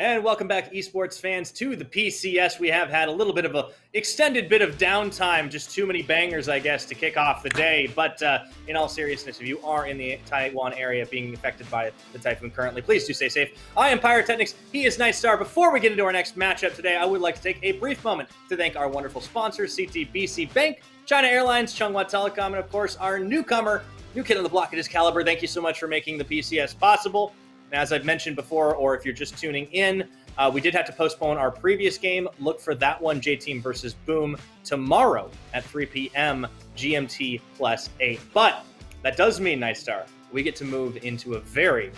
And welcome back, esports fans, to the PCS. We have had a little bit of an extended bit of downtime, just too many bangers, I guess, to kick off the day. But in all seriousness, if you are in the Taiwan area being affected by the typhoon currently, please do stay safe. I am Pyrotechnics. He is Nightstar. Before we get into our next matchup today, I would like to take a brief moment to thank our wonderful sponsors, CTBC Bank, China Airlines, Chunghwa Telecom, and of course, our newcomer, new kid on the block at his caliber. Thank you so much for making the PCS possible. And as I've mentioned before, or if you're just tuning in, we did have to postpone our previous game. Look for that one, J-Team versus Boom, tomorrow at 3 p.m. GMT +8. But that does mean, Nightstar, we get to move into a very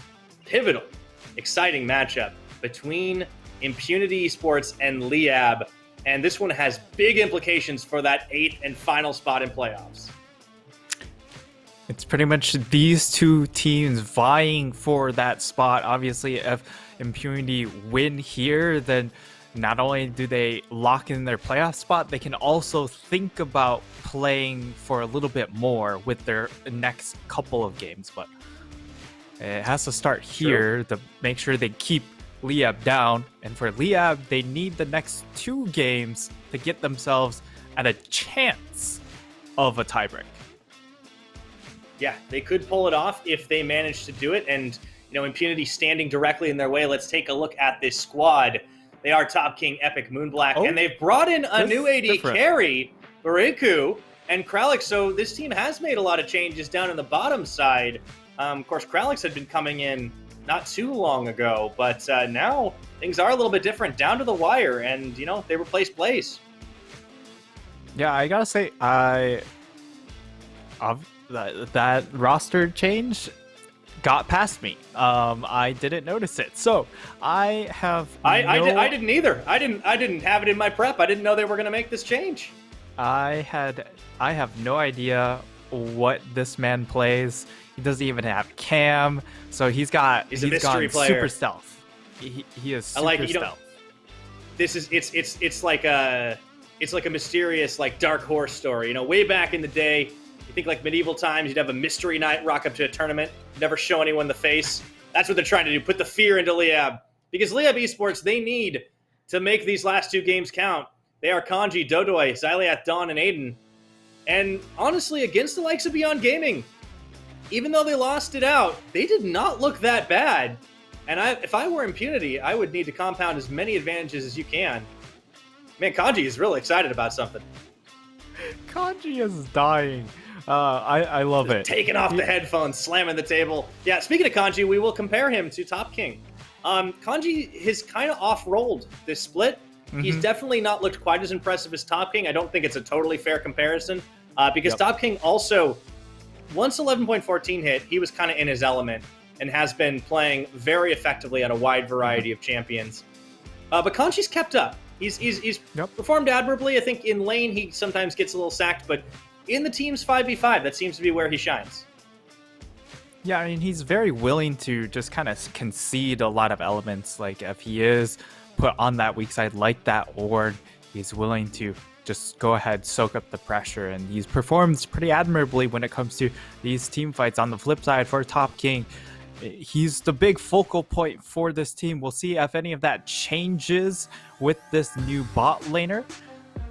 pivotal, exciting matchup between Impunity Esports and LYB. And this one has big implications for that 8th and final spot in playoffs. It's pretty much these two teams vying for that spot. Obviously, if Impunity win here, then not only do they lock in their playoff spot, they can also think about playing for a little bit more with their next couple of games. But it has to start here to make sure they keep LYB down. And for LYB, they need the next 2 games to get themselves at a chance of a tiebreak. Yeah, they could pull it off if they manage to do it. And, you know, Impunity standing directly in their way. Let's take a look at this squad. They are Top King, Epic, Moonblack, and they've brought in a new AD carry, Bariku, and Kralix. So this team has made a lot of changes down in the bottom side. Of course, Kralix had been coming in not too long ago, but now things are a little bit different, down to the wire, and, you know, they replaced Blaze. Yeah, I gotta say, that roster change got past me. I didn't notice it, so I didn't either. I didn't have it in my prep. I didn't know they were going to make this change. I have no idea what this man plays. He doesn't even have cam, so he's a mystery player. Super stealth. He is super stealth. It's like a mysterious, like, dark horse story. You know, way back in the day, you think like medieval times, you'd have a mystery night rock up to a tournament, never show anyone the face. That's what they're trying to do, put the fear into LYB. Because LYB Esports, they need to make these last 2 games count. They are Kanji, Dodoy, Xyliath, Dawn, and Aiden. And honestly, against the likes of Beyond Gaming, even though they lost it out, they did not look that bad. And if I were Impunity, I would need to compound as many advantages as you can. Man, Kanji is really excited about something. Kanji is dying. I love it. Taking off the headphones, slamming the table. Yeah, speaking of Kanji, we will compare him to Top King. Kanji has kind of off-rolled this split. He's definitely not looked quite as impressive as Top King. I don't think it's a totally fair comparison because Top King also, once 11.14 hit, he was kind of in his element and has been playing very effectively at a wide variety of champions. But Kanji's kept up. He's performed admirably. I think in lane he sometimes gets a little sacked, but in the team's 5v5, that seems to be where he shines. Yeah, I mean, he's very willing to just kind of concede a lot of elements. Like, if he is put on that weak side like that ward, he's willing to just go ahead, soak up the pressure, and he's performed pretty admirably when it comes to these team fights. On the flip side, for Top King, he's the big focal point for this team. We'll see if any of that changes with this new bot laner,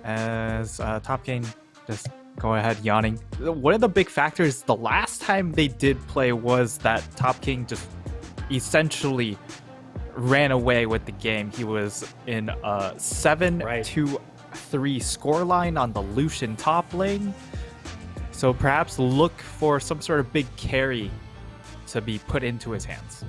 as Top King just go ahead yawning. One of the big factors the last time they did play was that Top King just essentially ran away with the game. He was in a 7-2-3 scoreline on the Lucian top lane. So perhaps look for some sort of big carry to be put into his hands.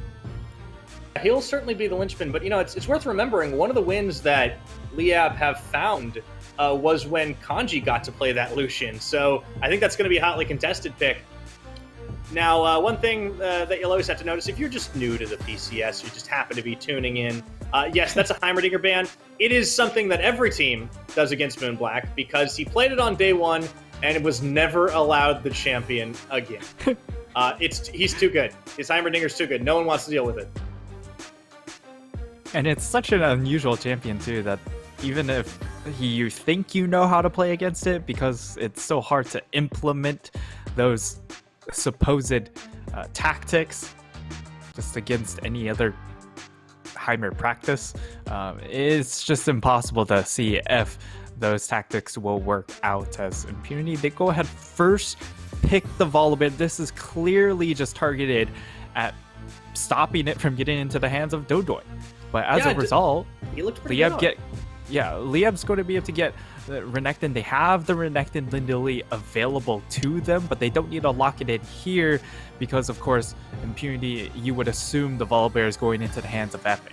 He'll certainly be the linchpin, but, you know, it's worth remembering one of the wins that LYB have found was when Kanji got to play that Lucian. So I think that's going to be a hotly contested pick. Now, one thing that you'll always have to notice, if you're just new to the PCS, you just happen to be tuning in, yes, that's a Heimerdinger ban. It is something that every team does against Moonblack because he played it on day 1 and it was never allowed the champion again. He's too good. His Heimerdinger's too good. No one wants to deal with it. And it's such an unusual champion, too, that even if you think you know how to play against it, because it's so hard to implement those supposed tactics just against any other Heimer practice. It's just impossible to see if those tactics will work out as Impunity. They go ahead first, pick the Volibear. This is clearly just targeted at stopping it from getting into the hands of Dodoy. But as a result, he looked pretty good. Liab's going to be able to get the Renekton. They have the Renekton Lindilly available to them, but they don't need to lock it in here because, of course, Impunity, you would assume the Volibear is going into the hands of Epic.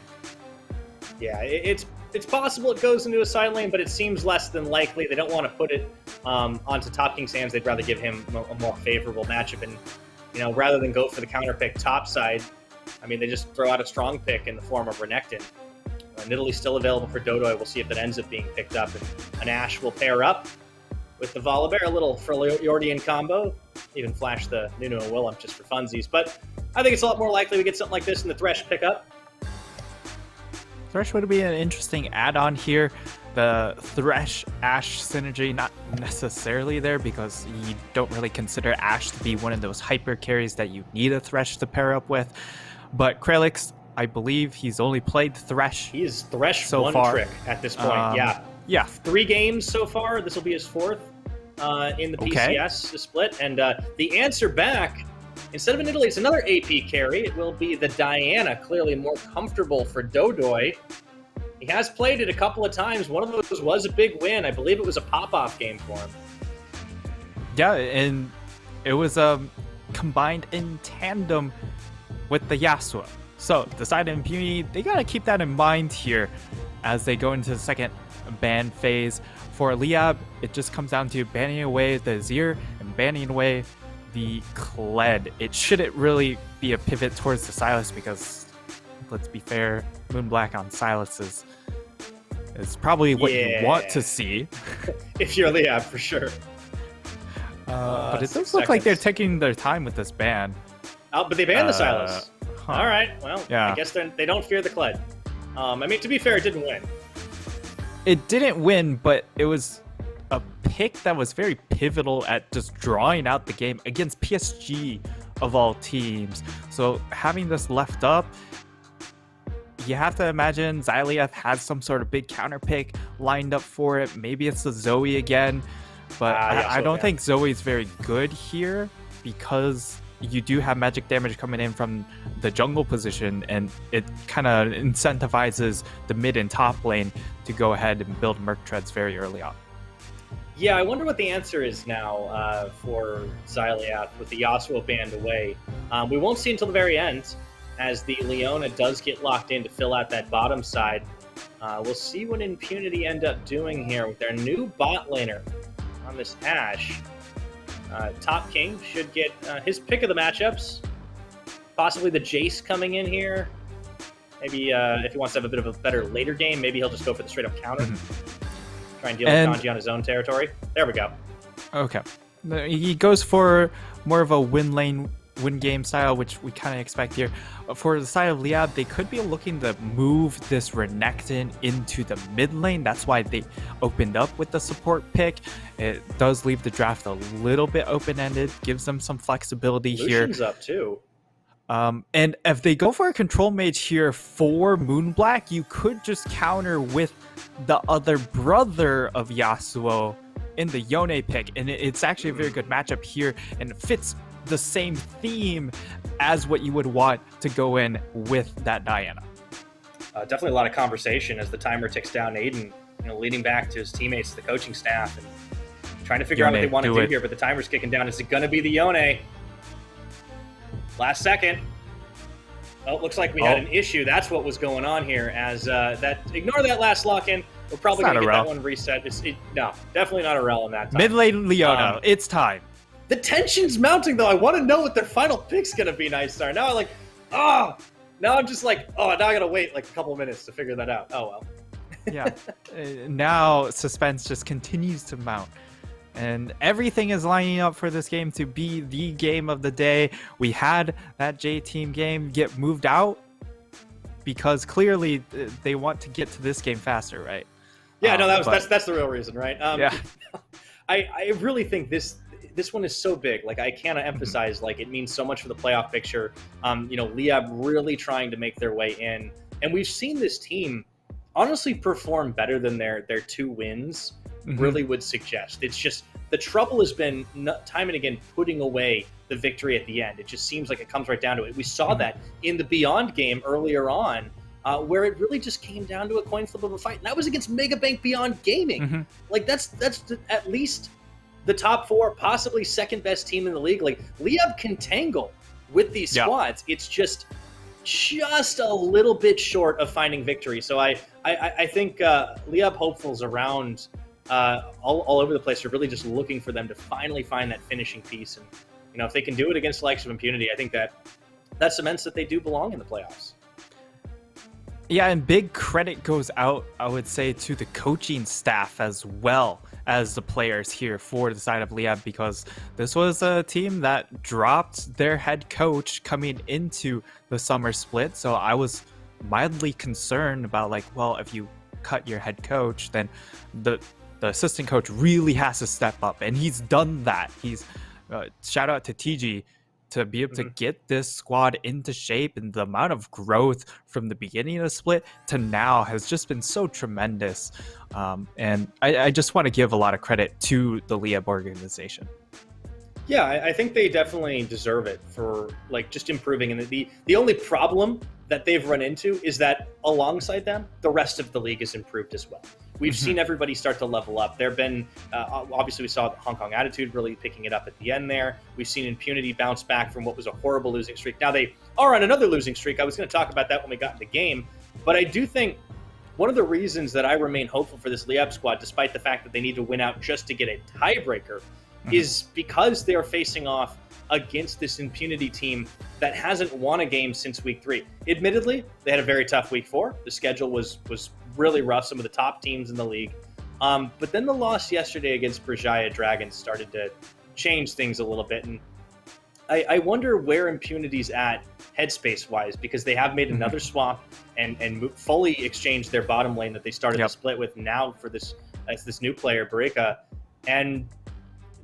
Yeah, it's possible it goes into a side lane, but it seems less than likely. They don't want to put it onto Top King's hands. They'd rather give him a more favorable matchup. And, you know, rather than go for the counter pick top side, I mean, they just throw out a strong pick in the form of Renekton. Nidalee's still available for Dodoy. We'll see if that ends up being picked up. And an Ashe will pair up with the Volibear. A little Freljordian combo. Even flash the Nunu and Willump just for funsies. But I think it's a lot more likely we get something like this in the Thresh pickup. Thresh would be an interesting add-on here. The Thresh-Ashe synergy, not necessarily there because you don't really consider Ashe to be one of those hyper carries that you need a Thresh to pair up with. But Krelix, I believe he's only played Thresh. He is Thresh so one far. trick at this point. Yeah. 3 games so far. This will be his 4th in the PCS split. And the answer back, instead of a Nidalee, it's another AP carry. It will be the Diana, clearly more comfortable for Dodoy. He has played it a couple of times. One of those was a big win. I believe it was a pop-off game for him. Yeah, and it was combined in tandem with the Yasuo. So, the side of Impunity, they gotta keep that in mind here as they go into the second ban phase. For Liab, it just comes down to banning away the Azir and banning away the Kled. It shouldn't really be a pivot towards the Sylas because, let's be fair, Moonblack on Sylas is probably what you want to see. If you're Liab, for sure. But it does look like they're taking their time with this ban. Oh, but they banned the Sylas. All right, well, yeah. I guess they don't fear the Kled. I mean, to be fair, it didn't win. It didn't win, but it was a pick that was very pivotal at just drawing out the game against PSG of all teams. So having this left up, you have to imagine Xyleaf has some sort of big counter pick lined up for it. Maybe it's the Zoe again, but I don't think Zoe's very good here because you do have magic damage coming in from the jungle position, and it kind of incentivizes the mid and top lane to go ahead and build Merc Treads very early on. Yeah, I wonder what the answer is now for Xyleaf with the Yasuo banned away. We won't see until the very end as the Leona does get locked in to fill out that bottom side. We'll see what Impunity end up doing here with their new bot laner on this Ashe. Top King should get his pick of the matchups. Possibly the Jace coming in here. Maybe if he wants to have a bit of a better later game, maybe he'll just go for the straight-up counter. Try and deal with Kanji on his own territory. There we go. Okay. He goes for more of a win game style, which we kind of expect here. For the side of Liab, they could be looking to move this Renekton into the mid lane. That's why they opened up with the support pick. It does leave the draft a little bit open-ended, gives them some flexibility here. Lucian's up too. And if they go for a control mage here for Moonblack, you could just counter with the other brother of Yasuo in the Yone pick. And it's actually a very good matchup here, and it fits the same theme as what you would want to go in with that Diana. Definitely a lot of conversation as the timer ticks down. Aiden, leading back to his teammates, the coaching staff, and trying to figure out what they want to do here. But the timer's kicking down. Is it going to be the Yone? Last second. Oh, it looks like we had an issue. That's what was going on here. As ignore that last lock-in. We're probably going to get that one reset. No, definitely not a rel in that time. Mid lane Leona, it's time. The tension's mounting, though. I want to know what their final pick's going to be, Nightstar. Now now I'm just like, now I got to wait like a couple of minutes to figure that out. Oh, well. Yeah. Now suspense just continues to mount. And everything is lining up for this game to be the game of the day. We had that J-Team game get moved out because clearly they want to get to this game faster, right? Yeah, no, that's the real reason, right? Yeah. I really think this one is so big. Like, I cannot emphasize, like, it means so much for the playoff picture. Liab really trying to make their way in. And we've seen this team honestly perform better than their 2 wins really would suggest. It's just the trouble has been time and again putting away the victory at the end. It just seems like it comes right down to it. We saw that in the Beyond game earlier on, where it really just came down to a coin flip of a fight. And that was against Mega Bank Beyond Gaming. Like that's at least the top 4, possibly second best team in the league. Like LYB can tangle with these squads. It's just a little bit short of finding victory. So I think LYB hopefuls around all over the place are really just looking for them to finally find that finishing piece. And if they can do it against the likes of Impunity, I think that cements that they do belong in the playoffs. Yeah, and big credit goes out, I would say, to the coaching staff as well as the players here for the side of LYB, because this was a team that dropped their head coach coming into the summer split. So I was mildly concerned about, like, well, if you cut your head coach, then the assistant coach really has to step up, and he's done that. He's shout out to TG to be able to get this squad into shape, and the amount of growth from the beginning of the split to now has just been so tremendous. And I just want to give a lot of credit to the LYB organization. Yeah, I think they definitely deserve it for just improving. And the only problem that they've run into is that alongside them, the rest of the league has improved as well. We've seen everybody start to level up. There have been, obviously we saw Hong Kong Attitude really picking it up at the end there. We've seen Impunity bounce back from what was a horrible losing streak. Now they are on another losing streak. I was going to talk about that when we got in the game. But I do think one of the reasons that I remain hopeful for this LYB squad, despite the fact that they need to win out just to get a tiebreaker, is because they're facing off against this Impunity team that hasn't won a game since week 3. Admittedly, they had a very tough week 4. The schedule was really rough, some of the top teams in the league. But then the loss yesterday against Brajaya Dragons started to change things a little bit. And I wonder where Impunity's at headspace-wise, because they have made another swap and fully exchanged their bottom lane that they started the split with now for this new player, Barika. And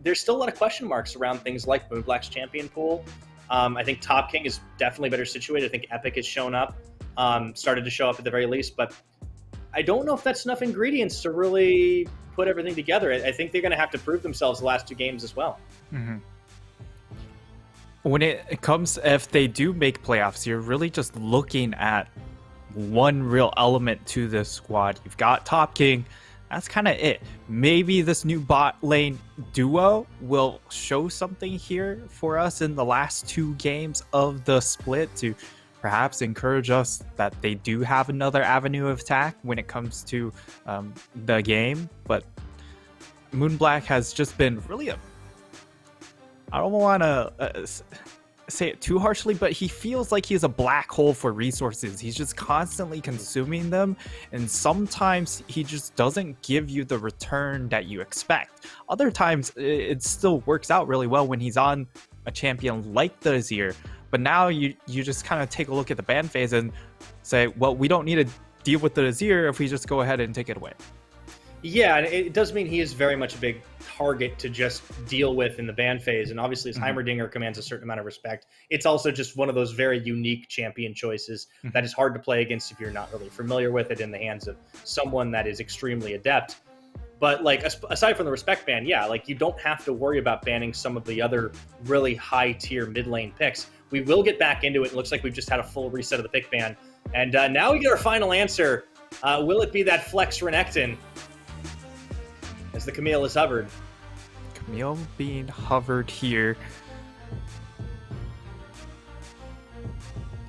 there's still a lot of question marks around things like Moonblack's champion pool. I think Top King is definitely better situated. I think Epic has shown up, started to show up at the very least, but I don't know if that's enough ingredients to really put everything together. I think they're going to have to prove themselves the last 2 games as well. When it comes, if they do make playoffs, you're really just looking at one real element to this squad. You've got Top King. That's kind of it. Maybe this new bot lane duo will show something here for us in the last 2 games of the split to perhaps encourage us that they do have another avenue of attack when it comes to the game. But Moonblack has just been really I don't want to say it too harshly, but he feels like he's a black hole for resources. He's just constantly consuming them, and sometimes he just doesn't give you the return that you expect. Other times it still works out really well when he's on a champion like the Azir, but now you just kind of take a look at the ban phase and say, well, we don't need to deal with the Azir if we just go ahead and take it away. Yeah, and it does mean he is very much a big target to just deal with in the ban phase, and obviously his Heimerdinger commands a certain amount of respect. It's also just one of those very unique champion choices that is hard to play against if you're not really familiar with it in the hands of someone that is extremely adept. But aside from the respect ban, yeah, you don't have to worry about banning some of the other really high tier mid lane picks. We will get back into it. It looks like we've just had a full reset of the pick ban, and now we get our final answer. Will it be that Flex Renekton? As the Camille is hovered. Camille being hovered here.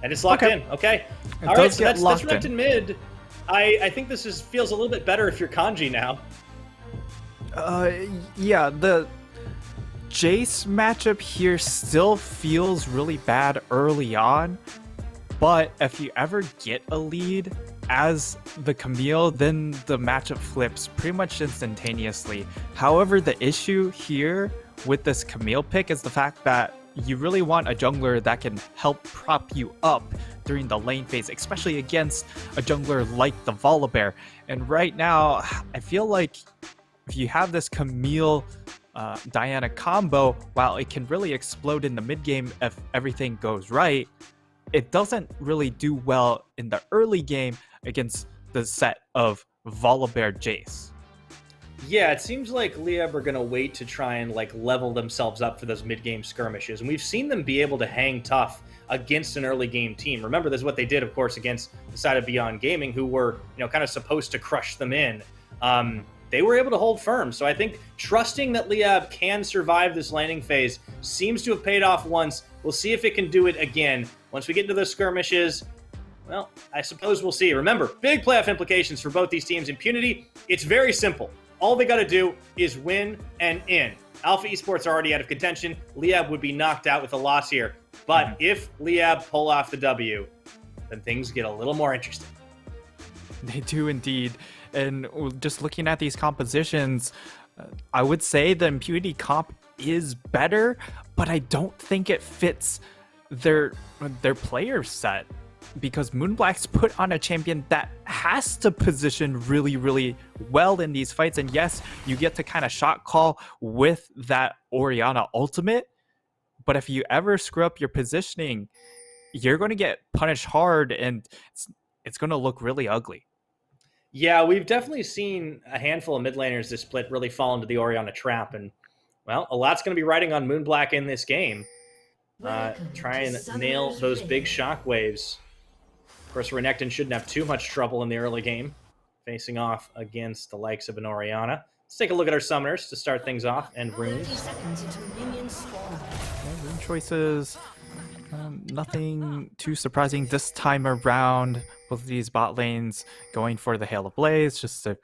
And it's locked in. Okay. All right, so that's Renekton mid. I think this feels a little bit better if you're Kanji now. Yeah, the Jace matchup here still feels really bad early on, but if you ever get a lead as the Camille, then the matchup flips pretty much instantaneously. However, the issue here with this Camille pick is the fact that you really want a jungler that can help prop you up during the lane phase, especially against a jungler like the Volibear. And right now, I feel like if you have this Camille Diana combo, while it can really explode in the mid game if everything goes right, it doesn't really do well in the early game against the set of Volibear Jace. Yeah, it seems like LYB are going to wait to try and like level themselves up for those mid-game skirmishes, and we've seen them be able to hang tough against an early game team. Remember, this is what they did, of course, against the side of Beyond Gaming, who were kind of supposed to crush them in. They were able to hold firm, so I think trusting that LYB can survive this laning phase seems to have paid off once. We'll see if it can do it again. Once we get into those skirmishes, well, I suppose we'll see. Remember, big playoff implications for both these teams. Impunity, it's very simple. All they got to do is win and in. Alpha Esports are already out of contention. LYB would be knocked out with a loss here. But if LYB pull off the W, then things get a little more interesting. They do indeed. And just looking at these compositions, I would say the Impunity comp is better, but I don't think it fits their player set. Because Moonblack's put on a champion that has to position really, really well in these fights. And yes, you get to kind of shot call with that Orianna ultimate. But if you ever screw up your positioning, you're going to get punished hard, and it's going to look really ugly. Yeah, we've definitely seen a handful of mid laners this split really fall into the Orianna trap. And, well, a lot's going to be riding on Moonblack in this game. Try and nail those big shockwaves. Of course, Renekton shouldn't have too much trouble in the early game, facing off against the likes of an Orianna. Let's take a look at our summoners to start things off, and runes. Rune choices, nothing too surprising this time around. Both of these bot lanes going for the Hail of Blaze, just to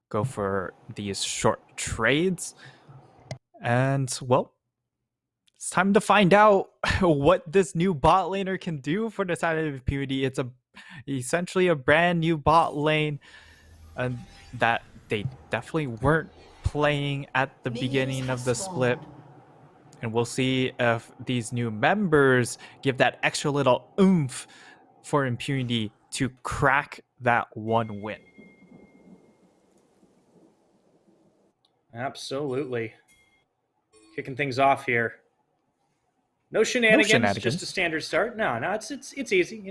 go for these short trades. And, well, it's time to find out what this new bot laner can do for the side of Impunity. It's essentially a brand new bot lane, and that they definitely weren't playing at the beginning of the split. And we'll see if these new members give that extra little oomph for Impunity to crack that one win. Absolutely. Kicking things off here. No shenanigans, just a standard start. No, it's easy.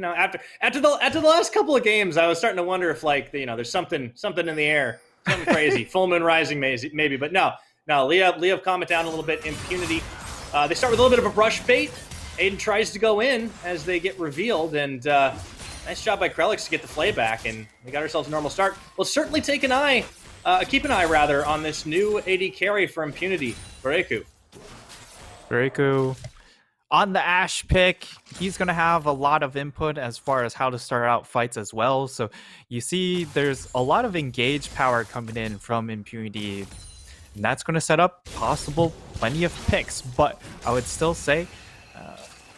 After the last couple of games, I was starting to wonder if there's something in the air, something crazy, full moon rising maybe, but no. LYB calm it down a little bit. Impunity. They start with a little bit of a brush bait. Aiden tries to go in as they get revealed, and nice job by Krelix to get the flay back, and we got ourselves a normal start. We'll certainly keep an eye on this new AD carry for Impunity, Bareku. On the Ashe pick, he's going to have a lot of input as far as how to start out fights as well. So you see there's a lot of engaged power coming in from Impunity, and that's going to set up plenty of picks. But I would still say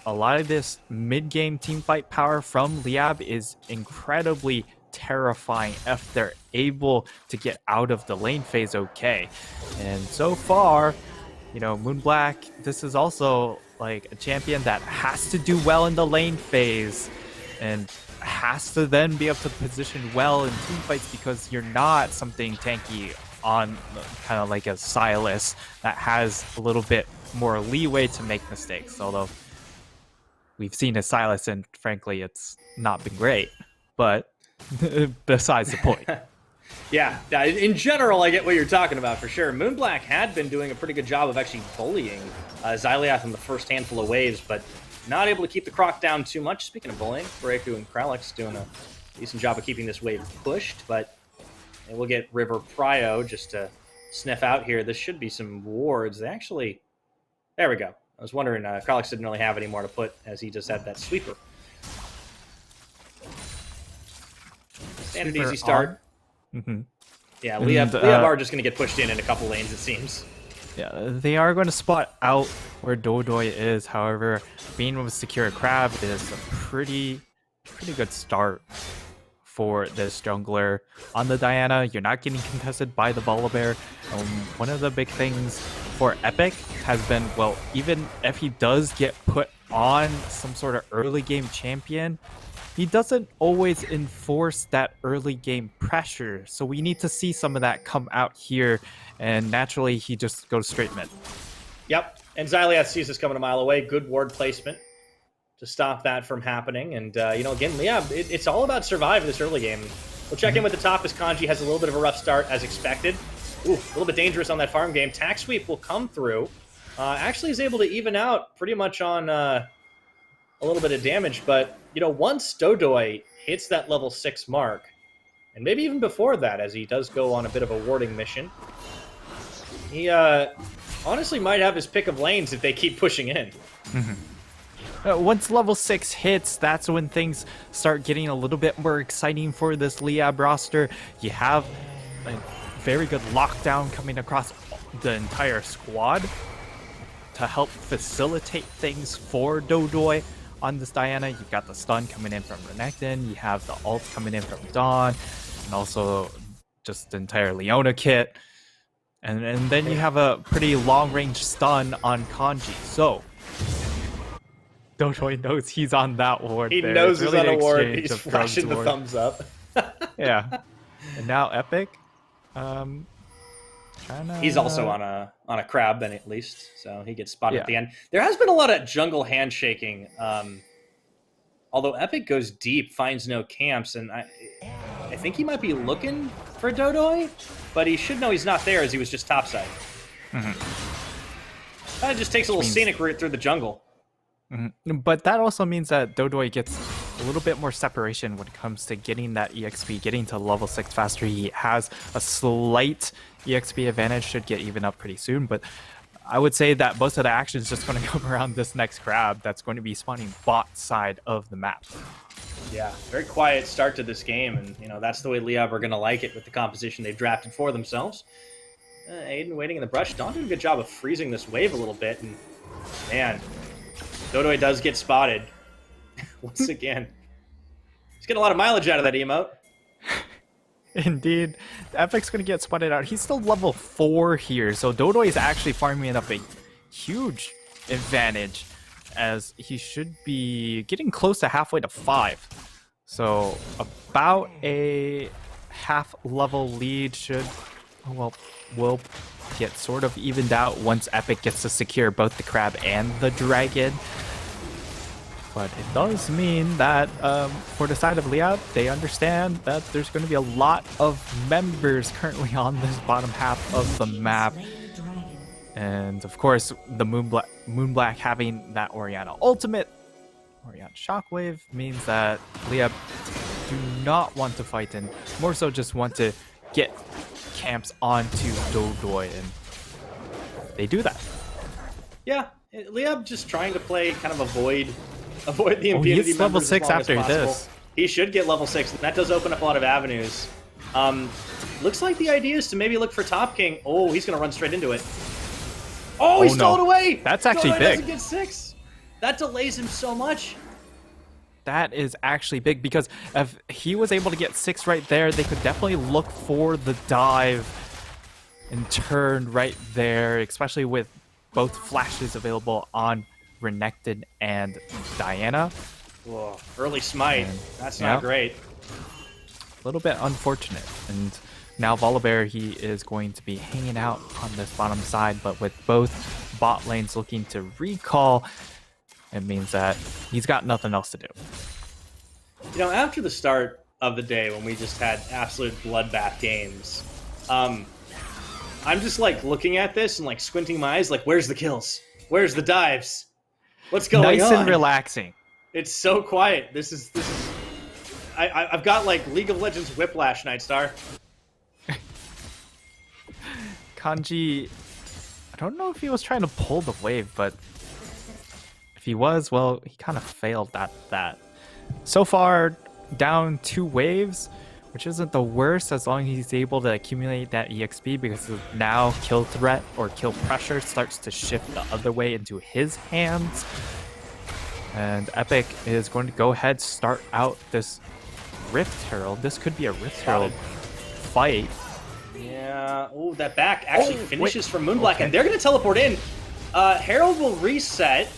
a lot of this mid-game teamfight power from LYB is incredibly terrifying if they're able to get out of the lane phase okay. And so far, Moonblack, this is also like a champion that has to do well in the lane phase and has to then be able to position well in team fights, because you're not something tanky on kind of like a Sylas that has a little bit more leeway to make mistakes. Although we've seen a Sylas and frankly it's not been great, but besides the point. Yeah, in general, I get what you're talking about for sure. Moonblack had been doing a pretty good job of actually bullying Xyliath in the first handful of waves, but not able to keep the Croc down too much. Speaking of bullying, Bareku and Krelix doing a decent job of keeping this wave pushed, but we'll get River Prio just to sniff out here. This should be some wards. There we go. I was wondering, Krelix didn't really have any more to put, as he just had that sweeper. Standard easy start. Mm-hmm. Yeah, LYB are just going to get pushed in a couple lanes, it seems. Yeah, they are going to spot out where Dodoy is. However, being able to secure a crab is a pretty good start for this jungler. On the Diana, you're not getting contested by the Volibear. One of the big things for Epic has been, well, even if he does get put on some sort of early game champion, he doesn't always enforce that early game pressure. So we need to see some of that come out here. And naturally, he just goes straight mid. Yep. And Xyliath sees this coming a mile away. Good ward placement. to stop that from happening. And, you know, again, yeah, it's all about surviving this early game. We'll check in with the top as Kanji has a little bit of a rough start as expected. Ooh, a little bit dangerous on that farm game. Tack Sweep will come through. Actually is able to even out pretty much on a little bit of damage. But, you know, once Dodoy hits that level 6 mark, and maybe even before that, as he does go on a bit of a warding mission, he honestly might have his pick of lanes if they keep pushing in. Once level 6 hits, that's when things start getting a little bit more exciting for this LYB roster. You have a very good lockdown coming across the entire squad to help facilitate things for Dodoy on this Diana. You've got the stun coming in from Renekton, you have the ult coming in from Dawn, and also just the entire Leona kit. And then you have a pretty long-range stun on Kanji. So Dodoy knows he's on that ward. He there. knows It's he's really on a the ward. exchange He's of flashing the ward. thumbs up. Yeah. And now Epic. He's also on a crab, then at least, so he gets spotted at the end. There has been a lot of jungle handshaking. Although Epic goes deep, finds no camps, and I think he might be looking for Dodoy, but he should know he's not there as he was just topside. That just takes a little scenic route through the jungle. But that also means that Dodoy gets a little bit more separation when it comes to getting that EXP, getting to level 6 faster. He has a slight EXP advantage, should get even up pretty soon, but I would say that most of the action is just going to come around this next crab that's going to be spawning bot side of the map. Yeah, very quiet start to this game, and you know that's the way LYB are going to like it with the composition they've drafted for themselves. Aiden waiting in the brush. Dawn doing a good job of freezing this wave a little bit, and man, Dodoy does get spotted once again. He's getting a lot of mileage out of that emote. Indeed. Epic's going to get spotted out. He's still level 4 here, so Dodoy is actually farming up a huge advantage, as he should be getting close to halfway to 5. So about a half level lead should, well, will get sort of evened out once Epic gets to secure both the crab and the dragon. But it does mean that for the side of LYB, they understand that there's going to be a lot of members currently on this bottom half of the map. And of course, the Moonblack having that Orianna ultimate, Orianna Shockwave, means that LYB do not want to fight and more so just want to get camps onto Dodoy, and they do that. Yeah, LYB just trying to play kind of avoid the impunity. He gets level 6 after this. He should get level 6, and that does open up a lot of avenues. Looks like the idea is to maybe look for Top King. Oh, he's going to run straight into it. Oh, he stole it away! That's actually Dodoy big. Doesn't get 6. That delays him so much. That is actually big, because if he was able to get 6 right there, they could definitely look for the dive and turn right there, especially with both flashes available on Renekton and Diana. Whoa, early smite. And, that's not great. A little bit unfortunate. And now Volibear, he is going to be hanging out on this bottom side, but with both bot lanes looking to recall, it means that he's got nothing else to do. You know, after the start of the day when we just had absolute bloodbath games, I'm just like looking at this and like squinting my eyes like, where's the kills? Where's the dives? What's going on? Nice and relaxing. It's so quiet. This is I've got like League of Legends whiplash, Nightstar. Kanji, I don't know if he was trying to pull the wave, but if he was, well, he kind of failed at that. So far, down 2 waves, which isn't the worst as long as he's able to accumulate that EXP, because now kill threat or kill pressure starts to shift the other way into his hands. And Epic is going to go ahead, start out this Rift Herald. This could be a Rift Herald fight. Yeah. Oh, that back actually finishes from Moonblack, and they're going to teleport in. Herald will reset,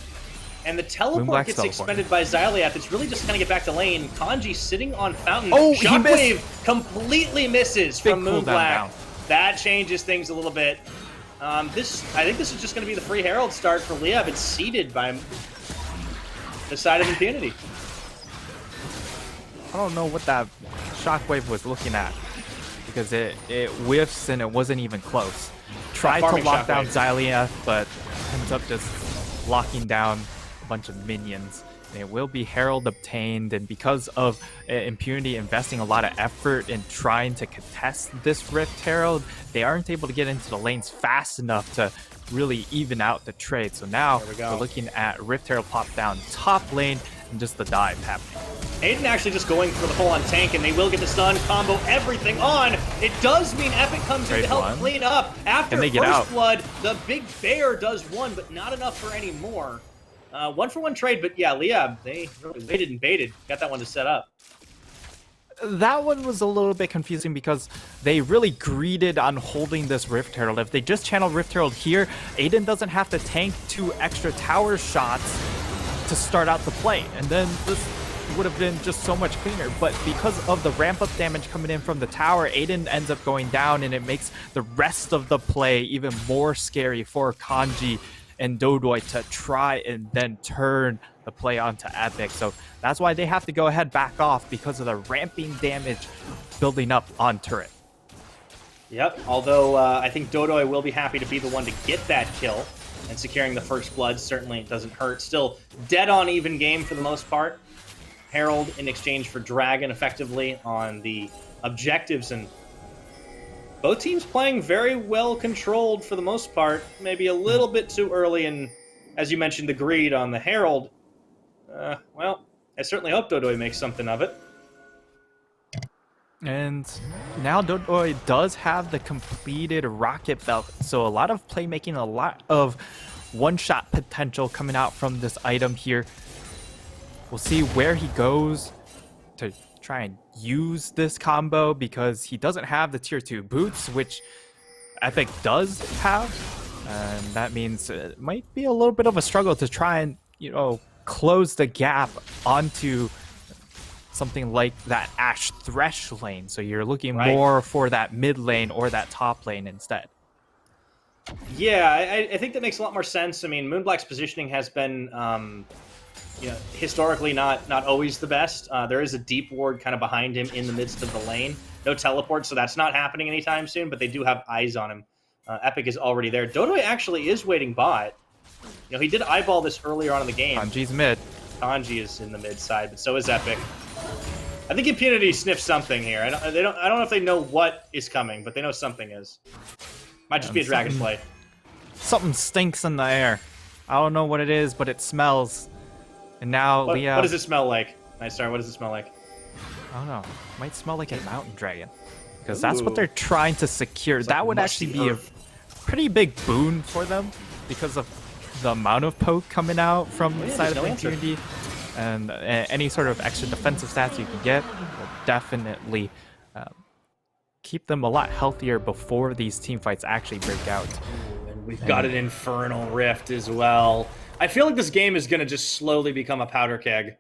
and the teleport gets expended by Xyliath. It's really just kind of get back to lane. Kanji sitting on Fountain. Oh, Shockwave completely misses from Moonblack. That changes things a little bit. I think this is just going to be the free Herald start for LYB. It's seeded by the side of Impunity. I don't know what that shockwave was looking at, because it whiffs and it wasn't even close. Tried to lock down Xylia, but ends up just locking down a bunch of minions. And it will be Herald obtained, and because of Impunity investing a lot of effort in trying to contest this Rift Herald, they aren't able to get into the lanes fast enough to really even out the trade. So now we're looking at Rift Herald pop down top lane and just the dive happening. Aiden actually just going for the full-on tank, and they will get the stun, combo everything on. It does mean Epic comes in to help clean up. After first blood, the big bear does one, but not enough for any more. 1-for-1 trade, but yeah, Liab, they really waited and baited. Got that one to set up. That one was a little bit confusing because they really greeded on holding this Rift Herald. If they just channel Rift Herald here, Aiden doesn't have to tank 2 extra tower shots to start out the play, and then this would have been just so much cleaner. But because of the ramp up damage coming in from the tower, Aiden ends up going down, and it makes the rest of the play even more scary for Kanji and Dodoy to try and then turn the play onto Epic. So that's why they have to go ahead back off, because of the ramping damage building up on turret. Yep, although I think Dodoy will be happy to be the one to get that kill, and securing the first blood certainly doesn't hurt. Still dead on even game for the most part. Herald in exchange for Dragon effectively on the objectives, and both teams playing very well controlled for the most part. Maybe a little bit too early, and as you mentioned, the greed on the Herald. Well, I certainly hope Dodoy makes something of it. And now Dodoy does have the completed Rocket Belt, so a lot of playmaking, a lot of one-shot potential coming out from this item here. We'll see where he goes to try and use this combo, because he doesn't have the tier 2 boots, which Epic does have, and that means it might be a little bit of a struggle to try and, you know, close the gap onto something like that Ashe Thresh lane. So you're looking more for that mid lane or that top lane instead. Yeah, I think that makes a lot more sense. I mean, Moonblack's positioning has been you know, historically not always the best. There is a deep ward kind of behind him in the midst of the lane. No teleport, so that's not happening anytime soon, but they do have eyes on him. Epic is already there. Dodoy actually is waiting bot. You know, he did eyeball this earlier on in the game. Kanji's mid. Kanji is in the mid side, but so is Epic. I think Impunity sniffs something here. I don't know if they know what is coming, but they know something is. Might just be a dragon play. Something stinks in the air. I don't know what it is, but it smells. And now what does it smell like? Nice start. What does it smell like? I don't know. It might smell like a mountain dragon, because that's what they're trying to secure. That would actually be a pretty big boon for them, because of the amount of poke coming out from the side of Impunity, and any sort of extra defensive stats you can get will definitely keep them a lot healthier before these team fights actually break out. And we've got an Infernal Rift as well. I feel like this game is going to just slowly become a powder keg.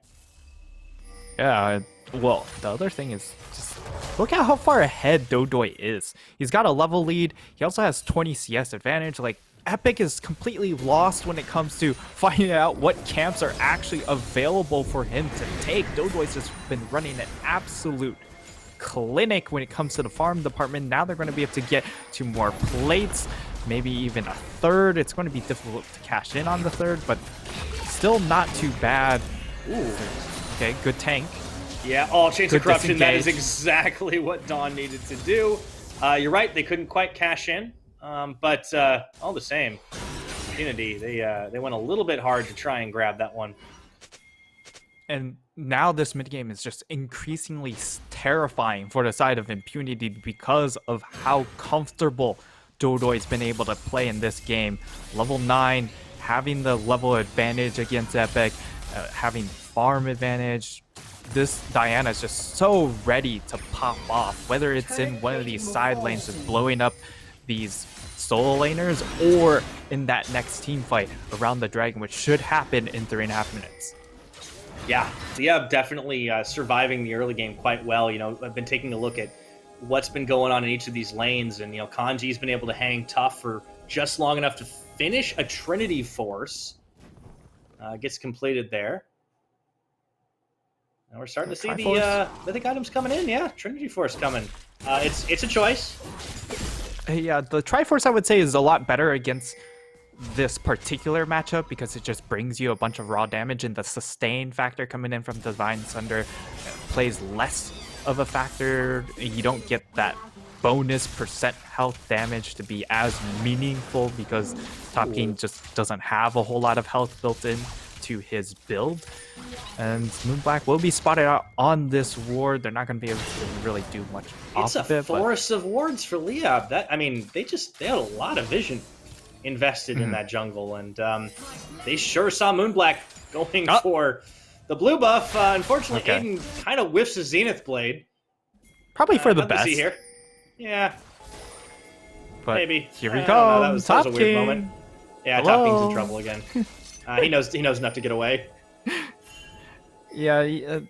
Yeah, well, the other thing is just look at how far ahead Dodoy is. He's got a level lead. He also has 20 CS advantage. Like, Epic is completely lost when it comes to finding out what camps are actually available for him to take. Dodoy's just been running an absolute clinic when it comes to the farm department. Now they're going to be able to get 2 more plates, maybe even a third. It's going to be difficult to cash in on the third, but still not too bad. Ooh. Okay, good tank. Yeah, Chains of Corruption, that is exactly what Dawn needed to do. You're right, they couldn't quite cash in, but all the same, Unity, they went a little bit hard to try and grab that one. And now this mid game is just increasingly terrifying for the side of Impunity, because of how comfortable Dodoy's been able to play in this game. Level 9, having the level advantage against Epic, having farm advantage. This Diana is just so ready to pop off, whether it's in one of these side lanes just blowing up these solo laners, or in that next team fight around the dragon, which should happen in 3.5 minutes. Yeah, definitely surviving the early game quite well. You know, I've been taking a look at what's been going on in each of these lanes, and you know, Kanji's been able to hang tough for just long enough to finish a Trinity Force. Gets completed there. And we're starting to see the mythic items coming in. Yeah, Trinity Force coming. It's a choice. Yeah, the Triforce I would say is a lot better against this particular matchup because it just brings you a bunch of raw damage, and the sustain factor coming in from Divine Sunder plays less of a factor. You don't get that bonus percent health damage to be as meaningful because Top King just doesn't have a whole lot of health built in to his build. And Moonblack will be spotted out on this ward. They're not going to be able to really do much off of it. It's a forest of wards for LYB. They had a lot of vision invested in that jungle, and they sure saw Moonblack going for the blue buff. Unfortunately, Aiden kind of whiffs his Zenith Blade. Probably for the best. See here. Yeah. But maybe. Here we go. That was a weird moment. Yeah, Top King's in trouble again. He knows enough to get away. Yeah,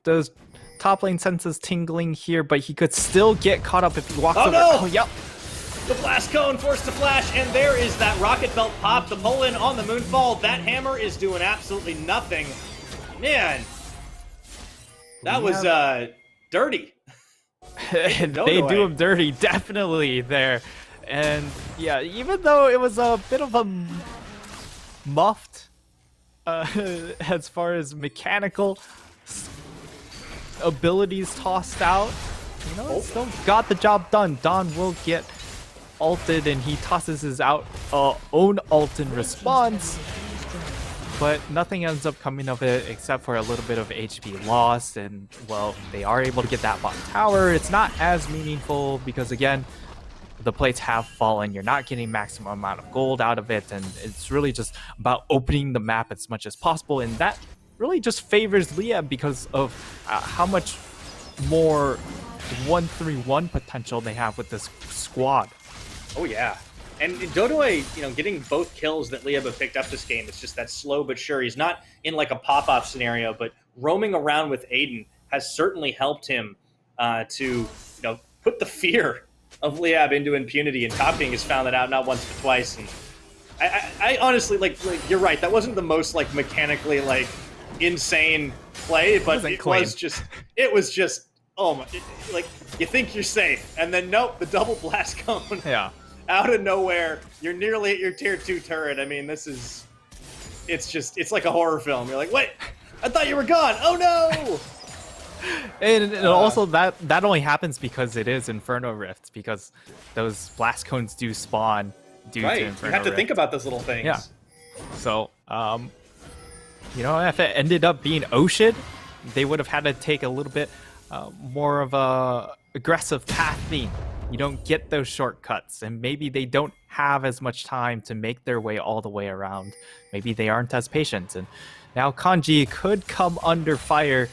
those top lane senses tingling here, but he could still get caught up if he walks over. No! Oh, yep. The blast cone forced to flash, and there is that rocket belt pop. The pull-in on the Moonfall. That hammer is doing absolutely nothing. Man, that was dirty. They do him dirty, definitely there. And yeah, even though it was a bit of a muffed as far as mechanical abilities tossed out, still got the job done. Don will get ulted, and he tosses his own ult in response, but nothing ends up coming of it except for a little bit of HP lost. And well, they are able to get that bot tower. It's not as meaningful because again, the plates have fallen. You're not getting maximum amount of gold out of it, and it's really just about opening the map as much as possible, and that really just favors LYB because of how much more 1-3-1 potential they have with this squad. Oh yeah, and Dodoy, getting both kills that LYB have picked up this game, it's just that slow but sure. He's not in like a pop-off scenario, but roaming around with Aiden has certainly helped him to put the fear of LYB into impunity, and Top King has found that out not once but twice. And I honestly like you're right. That wasn't the most mechanically insane play, but it was just oh my, you think you're safe, and then nope, the double blast cone. Yeah. Out of nowhere, you're nearly at your tier 2 turret. I mean, it's like a horror film. You're like, wait, I thought you were gone. Oh no. And also that only happens because it is Inferno Rift, because those blast cones do spawn due to Inferno You have to Rift. think about those little things. Yeah. So, if it ended up being Ocean, they would have had to take a little bit more of a aggressive pathing. You don't get those shortcuts, and maybe they don't have as much time to make their way all the way around. Maybe they aren't as patient, and now Kanji could come under fire.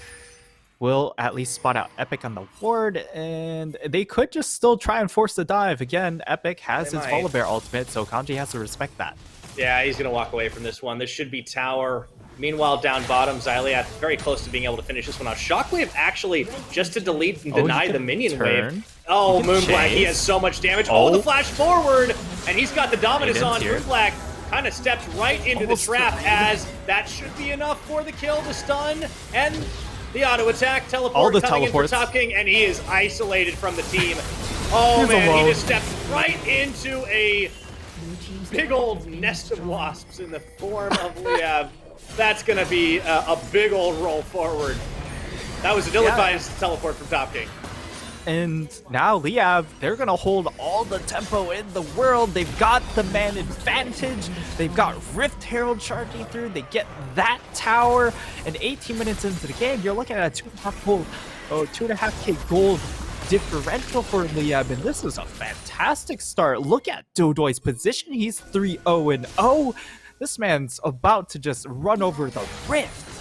Will at least spot out Epic on the ward, and they could just still try and force the dive. Again, Epic has his Volibear ultimate, so Kanji has to respect that. Yeah, he's going to walk away from this one. This should be tower. Meanwhile, down bottom, Xyliath very close to being able to finish this one out. Shockwave actually, just to delete and deny the minion wave. Oh, Moonblack, he has so much damage. Oh, the flash forward, and he's got the Dominus on. Moonblack kind of stepped right into the trap, as that should be enough for the kill to stun, and the auto attack teleport coming in for Top King, and he is isolated from the team. Oh man, he just stepped right into a big old nest of wasps in the form of LYB. That's gonna be a big old roll forward. That was a ill-advised teleport from Top King. And now LYB, they're going to hold all the tempo in the world. They've got the man advantage. They've got Rift Herald charging through. They get that tower. And 18 minutes into the game, you're looking at a 2.5k gold differential for LYB. And this is a fantastic start. Look at Dodoy's position. He's 3-0-0. This man's about to just run over the Rift.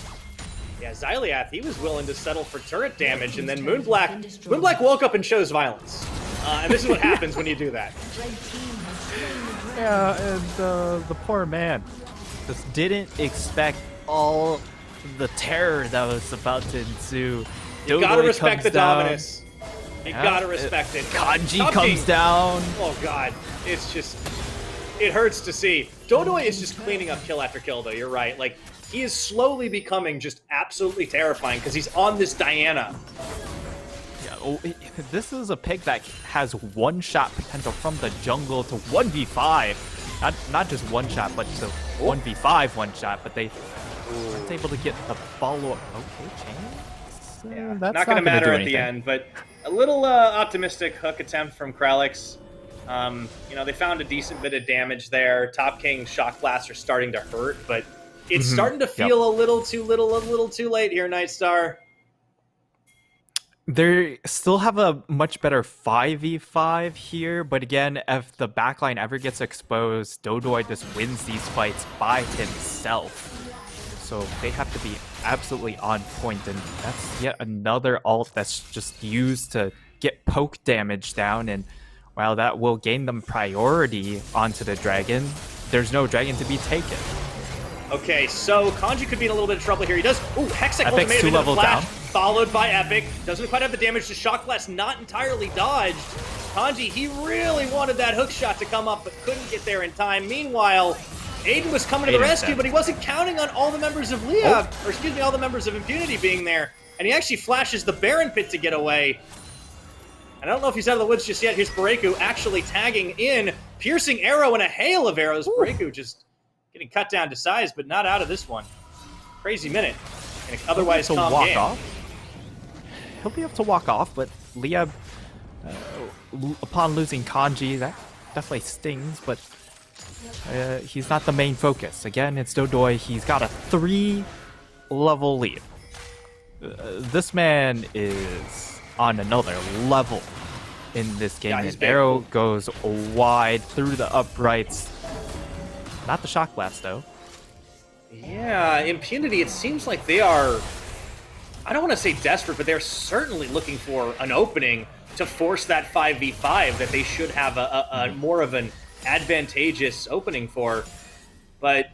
Yeah, Xyliath, he was willing to settle for turret damage, and then Moonblack woke up and chose violence. And this is what happens when you do that. Yeah, and the poor man just didn't expect all the terror that was about to ensue. You gotta respect the Dominus. You gotta respect it. Kanji comes down. Oh god, it's just, it hurts to see. Dodoy is just cleaning up kill after kill, though. You're right. he is slowly becoming just absolutely terrifying because he's on this Diana. Yeah, this is a pick that has one-shot potential from the jungle to 1v5. Not just one shot, but to 1v5 one shot, but they aren't able to get the follow-up. Okay, Chains? Yeah, That's not going to matter at anything. the end, but a little optimistic hook attempt from Krelix. You know, they found a decent bit of damage there. Top King's Shock Blasts are starting to hurt, but it's starting to feel a little too late here, Nightstar. They still have a much better 5v5 here, but again, if the backline ever gets exposed, Dodoy just wins these fights by himself. So they have to be absolutely on point, and that's yet another ult that's just used to get poke damage down, and while that will gain them priority onto the dragon, there's no dragon to be taken. Okay, so Kanji could be in a little bit of trouble here. He does. Ooh, Hextech Epic's ultimatum into the flash, down. followed by Epic. Doesn't quite have the damage to Shock Blast, not entirely dodged. Kanji, he really wanted that hook shot to come up, but couldn't get there in time. Meanwhile, Aiden was coming to the rescue, but he wasn't counting on all the members of Leah, or excuse me, all the members of Impunity being there. And he actually flashes the Baron Pit to get away. And I don't know if he's out of the woods just yet. Here's Bareku actually tagging in, piercing arrow and a hail of arrows. Bareku just getting cut down to size, but not out of this one. Crazy minute. And otherwise calm game. He'll be able to walk off, but Leah, upon losing Kanji, that definitely stings, but he's not the main focus. Again, it's Dodoy. He's got a 3-level lead. This man is on another level in this game. His arrow goes wide through the uprights. Not the Shock Blast, though. Yeah, Impunity, it seems like they are, I don't want to say desperate, but they're certainly looking for an opening to force that 5v5 that they should have a more of an advantageous opening for. But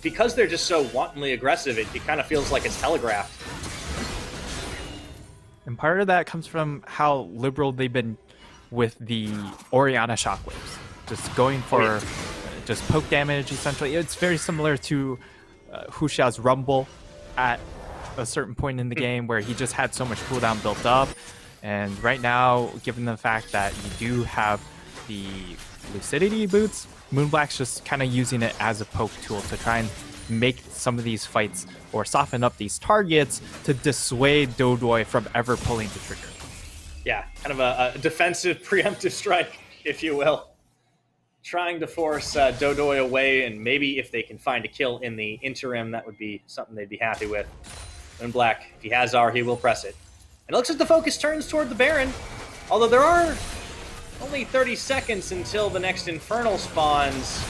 because they're just so wantonly aggressive, it kind of feels like it's telegraphed. And part of that comes from how liberal they've been with the Orianna Shockwaves. Just going for just poke damage, essentially. It's very similar to Huxia's Rumble at a certain point in the game where he just had so much cooldown built up. And right now, given the fact that you do have the Lucidity boots, Moonblack's just kind of using it as a poke tool to try and make some of these fights or soften up these targets to dissuade Dodoy from ever pulling the trigger. Yeah, kind of a defensive preemptive strike, if you will. Trying to force Dodoy away, and maybe if they can find a kill in the interim, that would be something they'd be happy with. Moonblack, if he has R, he will press it. And it looks like the focus turns toward the Baron, although there are only 30 seconds until the next Infernal spawns.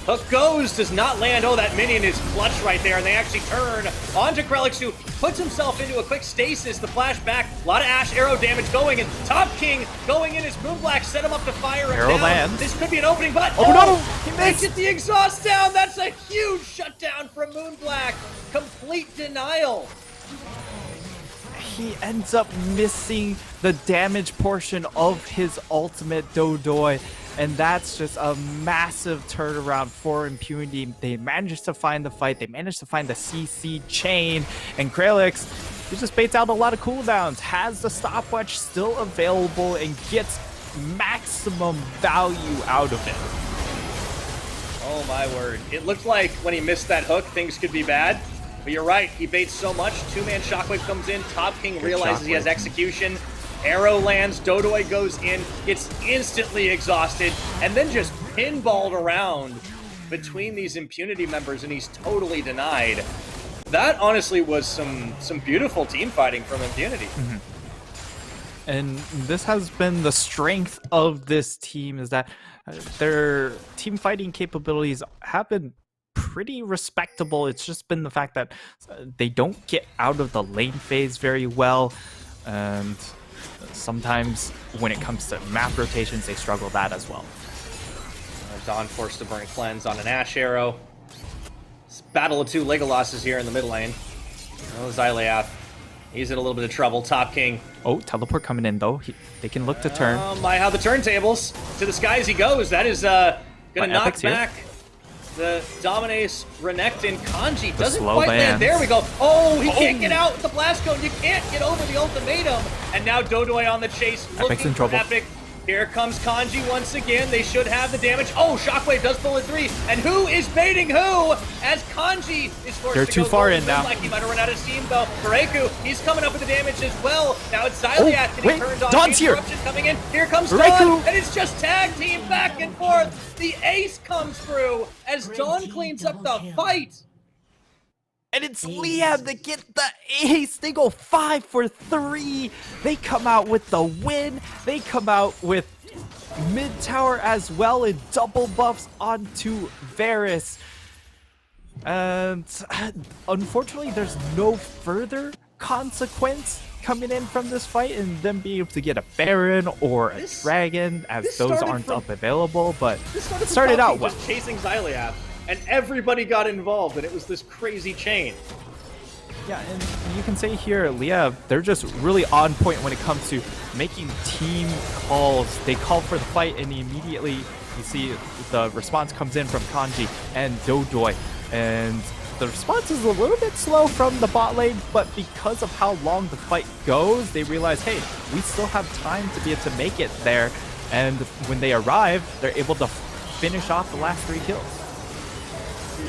Hook goes, does not land. Oh, that minion is clutch right there, and they actually turn onto Krelix, who puts himself into a quick stasis. The flashback, a lot of Ash arrow damage going, and Top King going in as Moonblack set him up to fire him down. Lands. This could be an opening, but oh no, he they missed. get the exhaust down. That's a huge shutdown from Moonblack. Complete denial. He ends up missing the damage portion of his ultimate, Dodoy, and that's just a massive turnaround for Impunity. They managed to find the fight, they managed to find the CC chain, and Krelix, he just baits out a lot of cooldowns, has the stopwatch still available, and gets maximum value out of it. Oh my word. It looked like when he missed that hook, things could be bad. But you're right, he baits so much. Two-man Shockwave comes in, Top King realizes he has execution. Arrow lands, Dodoy goes in, gets instantly exhausted, and then just pinballed around between these Impunity members, and he's totally denied. That honestly was some beautiful team fighting from Impunity. And this has been the strength of this team, is that their team fighting capabilities have been pretty respectable. It's just been the fact that they don't get out of the lane phase very well, and sometimes when it comes to map rotations, they struggle that as well. Dawn forced to burn cleanse on an Ash arrow. It's battle of two Legolosses here in the mid lane. Oh, Xyleath, he's in a little bit of trouble. Top King. Oh, teleport coming in though. They can look to turn. Oh my, how the turntables. To the skies he goes. That is gonna knock back The Dominace, Renekton, Kanji doesn't slow quite land. lands. There we go. Oh, he can't get out with the Blast Cone. You can't get over the ultimatum. And now Dodoy on the chase, looking in for trouble. Epic. Here comes Kanji once again. They should have the damage. Oh, Shockwave does pull a 3. And who is baiting who? As Kanji is forced They're to too go far gold. in now. Like he might have run out of steam, though. Bareku, he's coming up with the damage as well. Now it's Xyliath getting wait, turned on. Dawn's here. Interruption coming in. Here comes Bareku. Dawn. And it's just tag team back and forth. The ace comes through as Dawn cleans up the fight. And it's LYB that get the ace. They go 5 for 3. They come out with the win. They come out with mid tower as well and double buffs onto Varus. And unfortunately, there's no further consequence coming in from this fight and them being able to get a Baron or a Dragon, as those aren't up available. But it started out well. Just chasing Xyliath, and everybody got involved, and it was this crazy chain. Yeah, and you can say here, LYB, they're just really on point when it comes to making team calls. They call for the fight, and immediately you see the response comes in from Kanji and Dodoy. And the response is a little bit slow from the bot lane, but because of how long the fight goes, they realize, hey, we still have time to be able to make it there. And when they arrive, they're able to finish off the last 3 kills.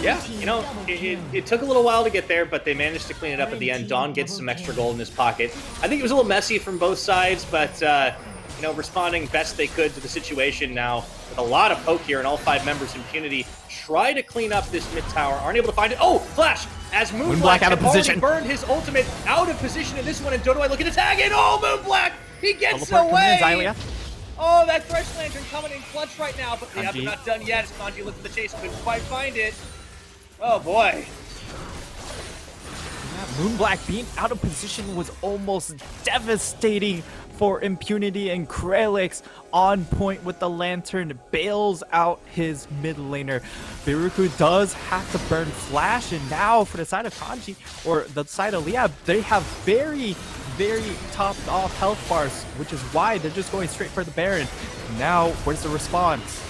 Yeah, you know, it took a little while to get there, but they managed to clean it up at the end. Dawn gets some extra gold in his pocket. I think it was a little messy from both sides, but, you know, responding best they could to the situation now with a lot of poke here, and all 5 members Impunity try to clean up this mid tower, aren't able to find it. Oh, Flash! As Moonblack out of position. burned his ultimate out of position in this one, and Dodoy looking to tag in. Oh, Moonblack! He gets away! Oh, that Thresh Lantern coming in clutch right now, but they're not done yet as Kanji looked for the chase, couldn't quite find it. Oh boy. Moonblack being out of position was almost devastating for Impunity, and Krelix on point with the Lantern bails out his mid laner. Biruku does have to burn Flash, and now for the side of Kanji, or the side of LYB, they have very topped off health bars, which is why they're just going straight for the Baron. Now, where's the response?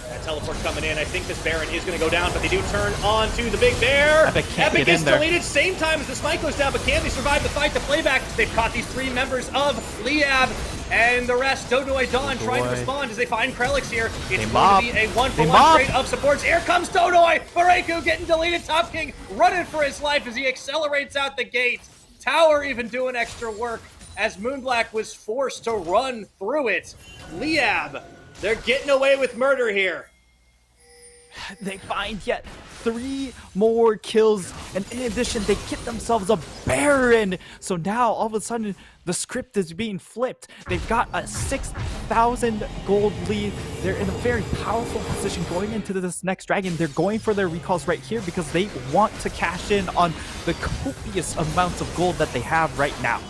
That teleport coming in. I think this Baron is going to go down, but they do turn on to the Big Bear. Epic is deleted. Same time as the Smite goes down, but can they survive the fight? The playback. They've caught these 3 members of LYB, and the rest. Dodoy, Dawn trying to respond as they find Krelix here. It's going to be a 1-for-1 trade of supports. Here comes Dodoy. Bareku getting deleted. Top King running for his life as he accelerates out the gate. Tower even doing extra work as Moonblack was forced to run through it. LYB, they're getting away with murder here. They find yet 3 more kills, and in addition, they get themselves a Baron. So now, all of a sudden, the script is being flipped. They've got a 6,000 gold lead. They're in a very powerful position going into this next dragon. They're going for their recalls right here because they want to cash in on the copious amounts of gold that they have right now.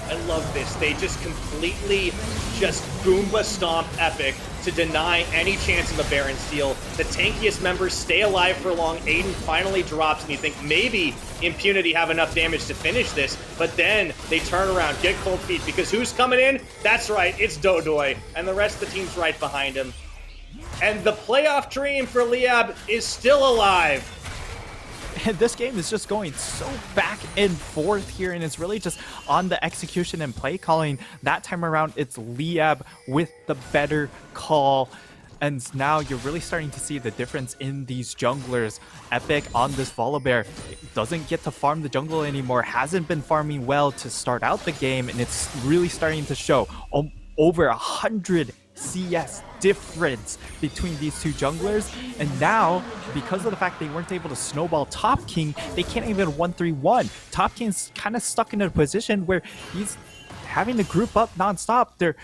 I love this. They just completely just Goomba stomp Epic to deny any chance of a Baron steal. The tankiest members stay alive for long. Aiden finally drops, and you think maybe Impunity have enough damage to finish this, but then they turn around, get cold feet, because who's coming in? That's right, it's Dodoy, and the rest of the team's right behind him. And the playoff dream for LYB is still alive. And this game is just going so back and forth here, and it's really just on the execution and play calling. That time around, it's LYB with the better call. And now you're really starting to see the difference in these junglers. Epic on this Volibear doesn't get to farm the jungle anymore, hasn't been farming well to start out the game, and it's really starting to show. Over 100 CS difference between these 2 junglers, and now because of the fact they weren't able to snowball Top King, they can't even 1-3-1. Top King's kind of stuck in a position where he's having to group up non-stop. They're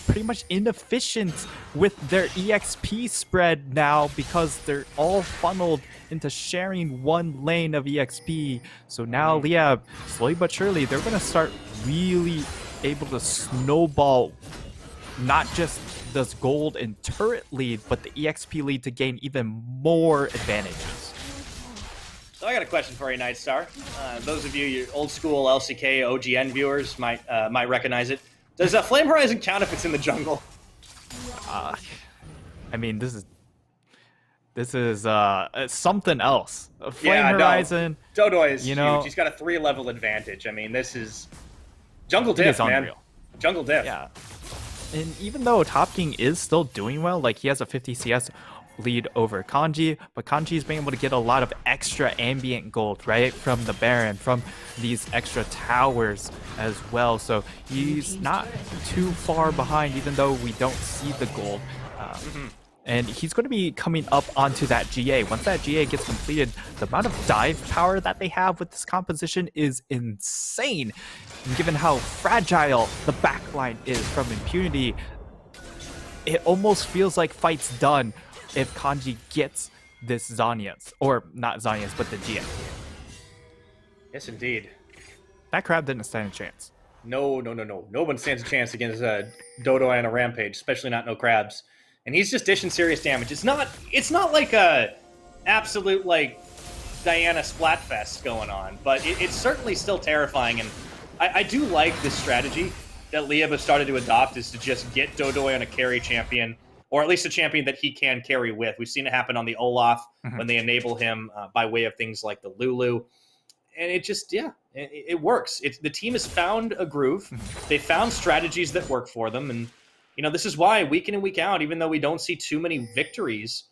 pretty much inefficient with their EXP spread now because they're all funneled into sharing 1 lane of EXP. So now LYB, slowly but surely, they're going to start really able to snowball not just this gold and turret lead, but the EXP lead to gain even more advantages. So I got a question for you, Nightstar. Those of you old school LCK OGN viewers might recognize it. Does Flame Horizon count if it's in the jungle? I mean, this is This is something else. Flame Yeah, Horizon. no. Dodoy is you huge. know, He's got a 3-level advantage. I mean, this is jungle it diff, is man. unreal. Jungle diff. Yeah. And even though Top King is still doing well, like he has a 50 CS lead over Kanji, but Kanji's been able to get a lot of extra ambient gold, right? From the Baron, from these extra towers as well. So he's not too far behind, even though we don't see the gold. And he's going to be coming up onto that GA. Once that GA gets completed, the amount of dive power that they have with this composition is insane. And given how fragile the backline is from Impunity, it almost feels like fight's done if Kanji gets this Zhonya's. Or not Zhonya's, but the GA. Yes, indeed. That crab didn't stand a chance. No. No one stands a chance against Dodo and a Rampage, especially not no crabs. And he's just dishing serious damage. It's not like a absolute like Diana Splatfest going on, but it's certainly still terrifying. And I do like this strategy that LYB has started to adopt, is to just get Dodoy on a carry champion, or at least a champion that he can carry with. We've seen it happen on the Olaf when they enable him by way of things like the Lulu. And it just, it works. The team has found a groove. They found strategies that work for them. And, you know, this is why week in and week out, even though we don't see too many victories,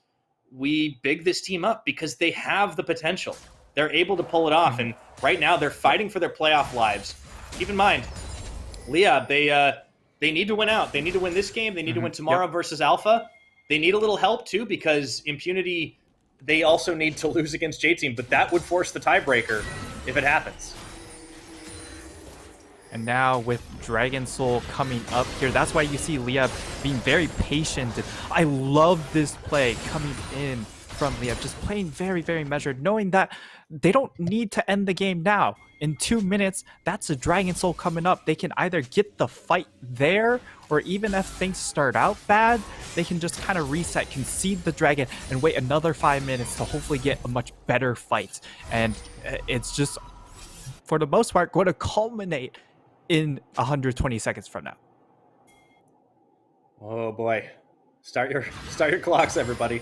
we big this team up because they have the potential. They're able to pull it off. And right now they're fighting for their playoff lives. Keep in mind, LYB, they need to win out. They need to win this game. They need to win tomorrow versus Alpha. They need a little help too, because Impunity, they also need to lose against J-Team, but that would force the tiebreaker if it happens. And now with Dragon Soul coming up here, that's why you see LYB being very patient. And I love this play coming in from LYB, just playing very, very measured, knowing that they don't need to end the game now. In 2 minutes, that's a Dragon Soul coming up. They can either get the fight there, or even if things start out bad, they can just kind of reset, concede the dragon, and wait another 5 minutes to hopefully get a much better fight. And it's just, for the most part, going to culminate in 120 seconds from now. Oh boy. Start your clocks, everybody.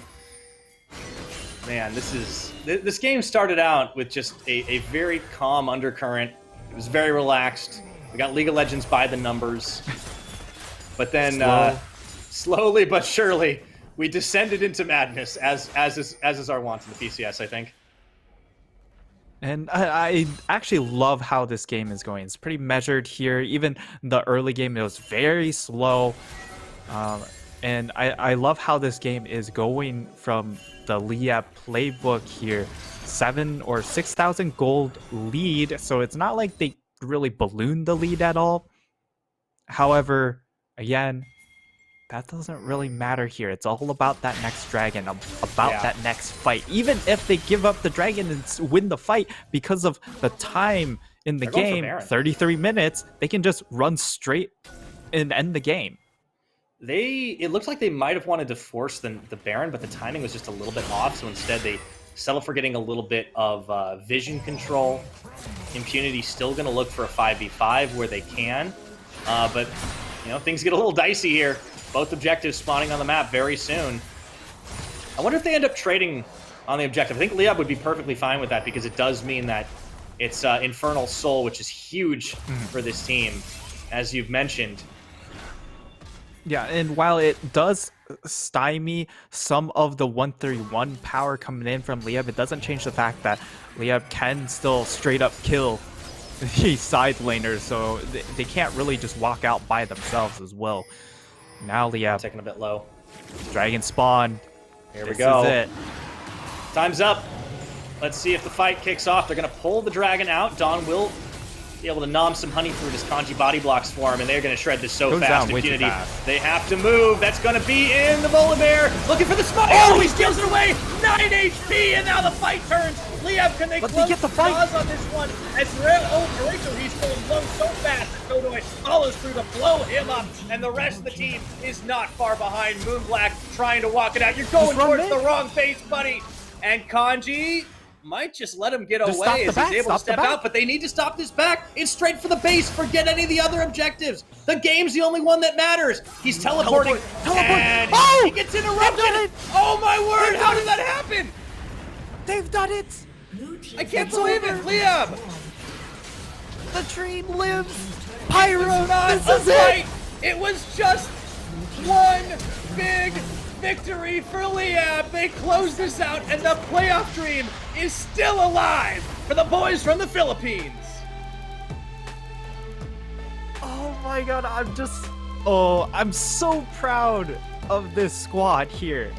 Man, this game started out with just a very calm undercurrent. It was very relaxed. We got League of Legends by the numbers. But then slowly but surely, we descended into madness, as is our wont in the PCS, I think. And I actually love how this game is going. It's pretty measured here. Even the early game, it was very slow. And I love how this game is going from the LYB playbook here. 7,000 or 6,000 gold lead. So it's not like they really ballooned the lead at all. However, again, that doesn't really matter here. It's all about that next dragon, about that next fight. Even if they give up the dragon and win the fight, because of the time in the game, 33 minutes, they can just run straight and end the game. It looked like they might have wanted to force the Baron, but the timing was just a little bit off, so instead they settle for getting a little bit of vision control. Impunity's still going to look for a 5v5 where they can, but you know, things get a little dicey here. Both objectives spawning on the map very soon. I wonder if they end up trading on the objective. I think LYB would be perfectly fine with that, because it does mean that it's Infernal Soul, which is huge for this team, as you've mentioned. Yeah, and while it does stymie some of the 131 power coming in from LYB, it doesn't change the fact that LYB can still straight up kill these side laners, so they can't really just walk out by themselves as well. Now LYB taking a bit low. Dragon spawn. Here we go. This is it. Time's up. Let's see if the fight kicks off. They're going to pull the dragon out. Dawn will be able to nom some honey through this Kanji body blocks for him, and they're going to shred this so fast. Impunity, they have to move. That's going to be in the Volibear, looking for the spot. Oh, he steals it away. 9 HP, and now the fight turns. LYB, can they close get the fight? Pause on this one? As Rachel, he's going low so fast that Dodoy follows through to blow him up, and the rest of the team is not far behind. Moonblack trying to walk it out. You're going towards the wrong face, buddy. And Kanji might just let him get Just stop away the as back, he's able to stop the step back. out, but they need to stop this back. It's straight for the base. Forget any of the other objectives. The game's the only one that matters. He's teleporting, and he gets interrupted. Oh my word, how did that happen? They've done it! I can't believe it, Liam. The dream lives! Pyro, Not this is a it! fight. It was just one big victory for Liam. They close this out, and the playoff dream is still alive for the boys from the Philippines. Oh my god, I'm so proud of this squad here.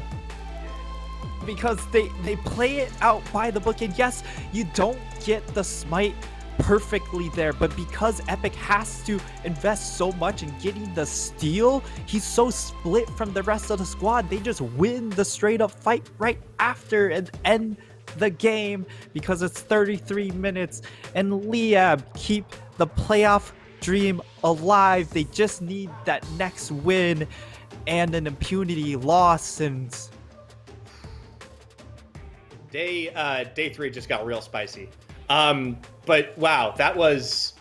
Because they play it out by the book, and yes, you don't get the smite perfectly there, but because Epic has to invest so much in getting the steal, he's so split from the rest of the squad, they just win the straight up fight right after and end the game because it's 33 minutes, and Liab keep the playoff dream alive. They just need that next win and an impunity loss, and Day 3 just got real spicy. But wow, that was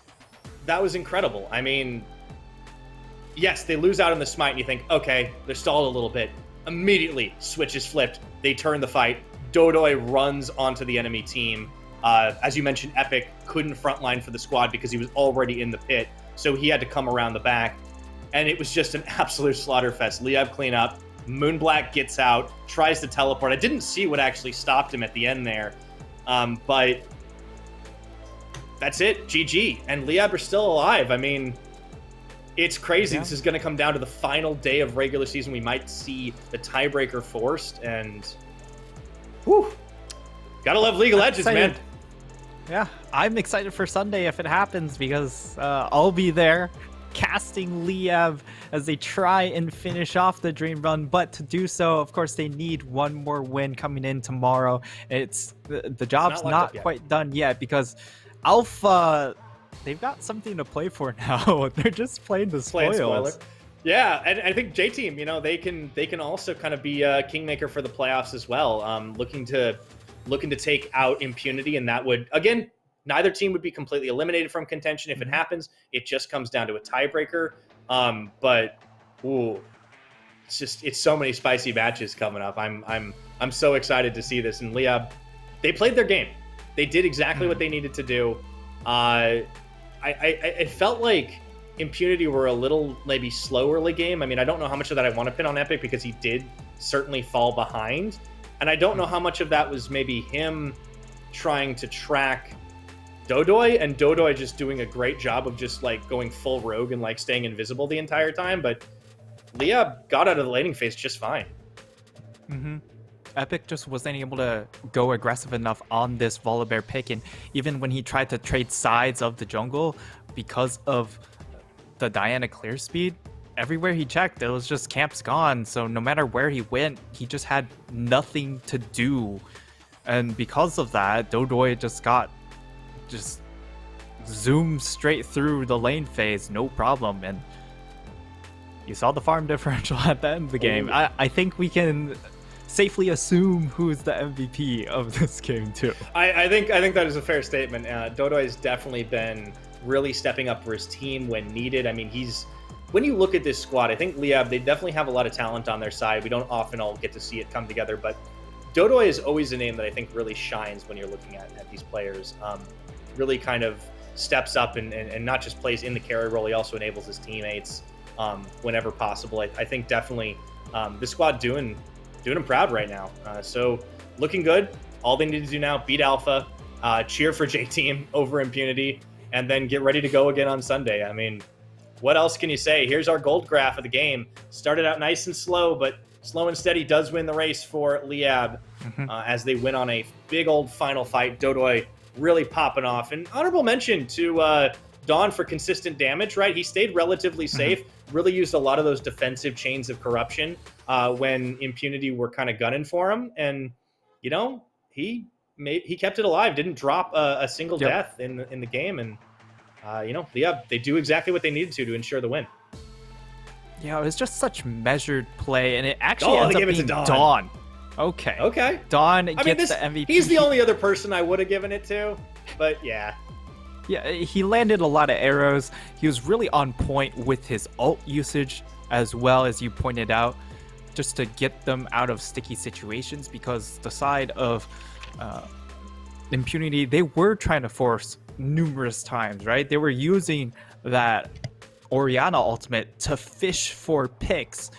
incredible. I mean, yes, they lose out on the smite, and you think, okay, they're stalled a little bit. Immediately, switch is flipped. They turn the fight. Dodoi runs onto the enemy team. As you mentioned, Epic couldn't frontline for the squad because he was already in the pit, so he had to come around the back, and it was just an absolute slaughterfest. Liab clean up. Moonblack gets out, tries to teleport. I didn't see what actually stopped him at the end there, but that's it. GG. And Liab are still alive. I mean, it's crazy. Yeah. This is going to come down to the final day of regular season. We might see the tiebreaker forced, and whew, gotta love League of Legends, man. Yeah, I'm excited for Sunday if it happens because I'll be there casting Liab as they try and finish off the dream run, but to do so, of course, they need one more win coming in tomorrow. It's the job's not quite done yet because Alpha, they've got something to play for now. They're just playing the spoils. Yeah, and I think J Team, you know, they can also kind of be a kingmaker for the playoffs as well. Looking to take out Impunity, and that would, again, neither team would be completely eliminated from contention if it happens. It just comes down to a tiebreaker. But ooh, it's so many spicy matches coming up. I'm so excited to see this. And Liab, they played their game. They did exactly what they needed to do. I felt like Impunity were a little maybe slow early game. I mean, I don't know how much of that I want to pin on Epic because he did certainly fall behind. And I don't know how much of that was maybe him trying to track Dodoi, and Dodoi just doing a great job of just like going full rogue and like staying invisible the entire time. But Liab got out of the laning phase just fine. Epic just wasn't able to go aggressive enough on this Volibear pick, and even when he tried to trade sides of the jungle because of the Diana clear speed, everywhere he checked, it was just camps gone. So no matter where he went, he just had nothing to do. And because of that, Dodoi just zoomed straight through the lane phase, no problem. And you saw the farm differential at the end of the game. I think we can safely assume who's the MVP of this game too. I think that is a fair statement. Dodoi has definitely been really stepping up for his team when needed. I mean, when you look at this squad, I think Liab, they definitely have a lot of talent on their side. We don't often all get to see it come together, but Dodoi is always a name that I think really shines when you're looking at these players. Really kind of steps up and not just plays in the carry role, he also enables his teammates whenever possible. I think definitely this squad doing him proud right now. So looking good. All they need to do now, beat Alpha, cheer for J-Team over Impunity, and then get ready to go again on Sunday. I mean, what else can you say? Here's our gold graph of the game. Started out nice and slow, but slow and steady does win the race for Liab as they win on a big old final fight. Dodoi really popping off. And honorable mention to Dawn for consistent damage, right? He stayed relatively safe, really used a lot of those defensive chains of corruption when Impunity were kind of gunning for him. And, you know, he kept it alive, didn't drop a single death in the game. And, you know, they do exactly what they needed to ensure the win. Yeah, it was just such measured play, and it actually ends up being Dawn. Okay. Okay. Dawn gets the MVP. He's the only other person I would have given it to, but yeah. Yeah, he landed a lot of arrows. He was really on point with his ult usage as well, as you pointed out, just to get them out of sticky situations, because the side of Impunity, they were trying to force numerous times, right? They were using that Orianna ultimate to fish for picks.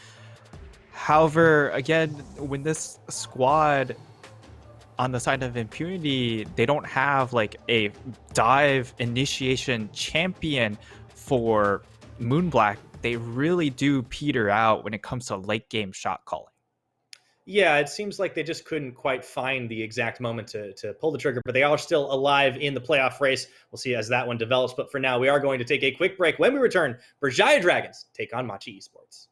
However, again, when this squad on the side of Impunity, they don't have like a dive initiation champion for Moonblack. They really do peter out when it comes to late game shot calling. Yeah, it seems like they just couldn't quite find the exact moment to pull the trigger, but they are still alive in the playoff race. We'll see as that one develops. But for now, we are going to take a quick break. When we return, Berjaya Dragons take on Machi Esports.